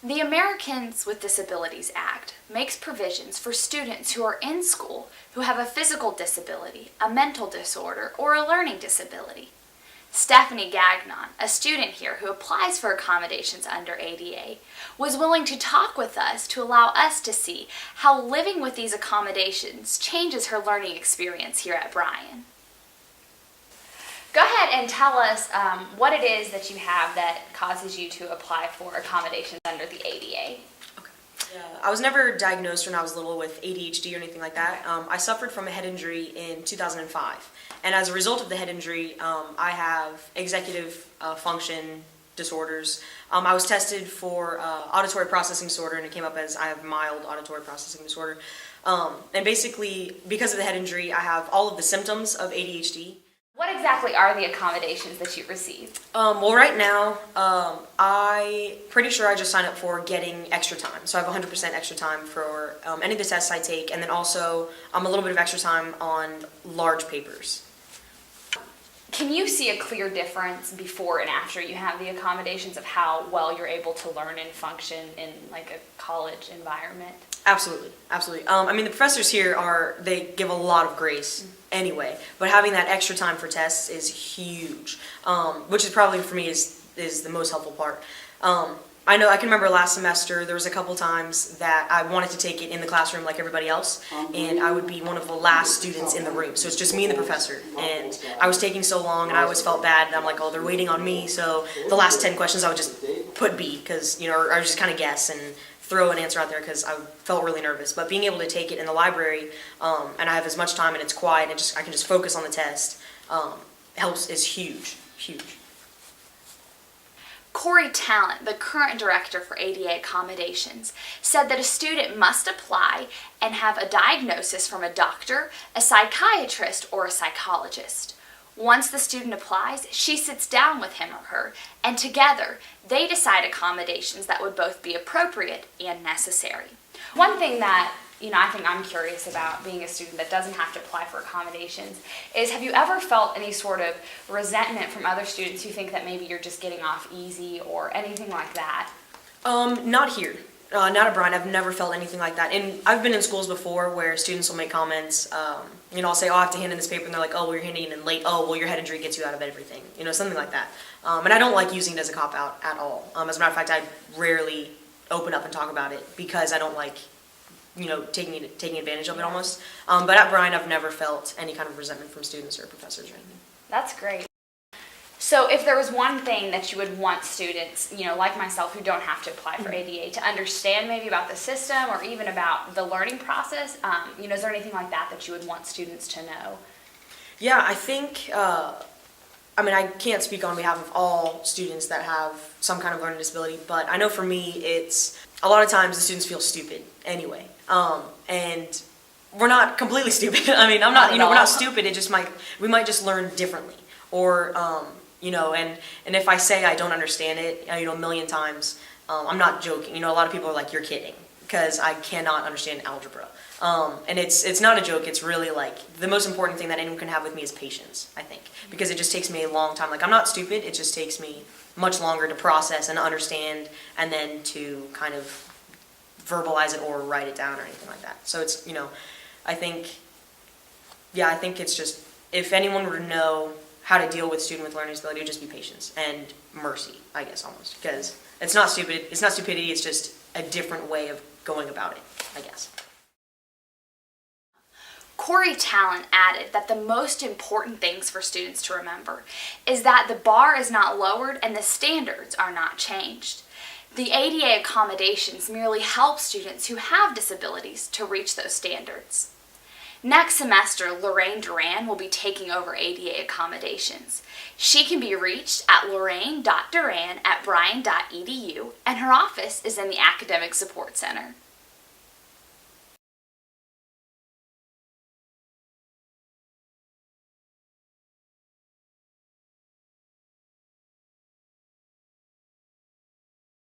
The Americans with Disabilities Act makes provisions for students who are in school who have a physical disability, a mental disorder, or a learning disability. Stephanie Gagnon, a student here who applies for accommodations under ADA, was willing to talk with us to allow us to see how living with these accommodations changes her learning experience here at Bryan. Go ahead and tell us what it is that you have that causes you to apply for accommodations under the ADA. Yeah, I was never diagnosed when I was little with ADHD or anything like that. I suffered from a head injury in 2005, and as a result of the head injury, I have executive function disorders. I was tested for auditory processing disorder, and it came up as I have mild auditory processing disorder. And basically, because of the head injury, I have all of the symptoms of ADHD. What exactly are the accommodations that you receive? Well, right now, I pretty sure I just signed up for getting extra time. So I have 100% extra time for any of the tests I take, and then also a little bit of extra time on large papers. Can you see a clear difference before and after you have the accommodations of how well you're able to learn and function in like a college environment? Absolutely, absolutely. I mean, the professors here they give a lot of grace anyway, but having that extra time for tests is huge, which is probably for me is the most helpful part. I can remember last semester there was a couple times that I wanted to take it in the classroom like everybody else, and I would be one of the last students in the room. So it's just me and the professor, and I was taking so long, and I always felt bad. And I'm like, oh, they're waiting on me. So the last 10 questions I would just put B, because or I would just kind of guess and throw an answer out there because I felt really nervous. But being able to take it in the library, and I have as much time and it's quiet, and I can just focus on the test, is huge, huge. Corey Talent, the current director for ADA accommodations, said that a student must apply and have a diagnosis from a doctor, a psychiatrist, or a psychologist. Once the student applies, she sits down with him or her, and together they decide accommodations that would both be appropriate and necessary. One thing that I think I'm curious about being a student that doesn't have to apply for accommodations is, have you ever felt any sort of resentment from other students who think that maybe you're just getting off easy or anything like that? Not here. Not at Bryan. I've never felt anything like that. And I've been in schools before where students will make comments, I'll say, oh, I have to hand in this paper, and they're like, oh, well, you're handing it in late. Oh, well, your head injury gets you out of everything. Something like that. And I don't like using it as a cop-out at all. As a matter of fact, I rarely open up and talk about it because I don't like taking advantage of it almost. But at Bryan, I've never felt any kind of resentment from students or professors or anything. That's great. So if there was one thing that you would want students, like myself, who don't have to apply for ADA, to understand maybe about the system or even about the learning process, is there anything like that you would want students to know? Yeah, I think, I can't speak on behalf of all students that have some kind of learning disability, but I know for me, it's a lot of times the students feel stupid anyway. And we're not completely stupid. I'm not, we're not stupid. We might just learn differently. Or, and if I say I don't understand it, a million times, I'm not joking. A lot of people are like, you're kidding, because I cannot understand algebra. And it's not a joke. It's really the most important thing that anyone can have with me is patience, I think, because it just takes me a long time. I'm not stupid. It just takes me much longer to process and understand, and then to kind of verbalize it or write it down or anything like that. So it's, I think it's just, if anyone were to know how to deal with student with learning disability, it would just be patience and mercy, I guess, almost, because it's not stupidity, it's just a different way of going about it, I guess. Corey Talent added that the most important things for students to remember is that the bar is not lowered and the standards are not changed. The ADA accommodations merely help students who have disabilities to reach those standards. Next semester, Lorraine Duran will be taking over ADA accommodations. She can be reached at lorraine.duran@bryan.edu, and her office is in the Academic Support Center.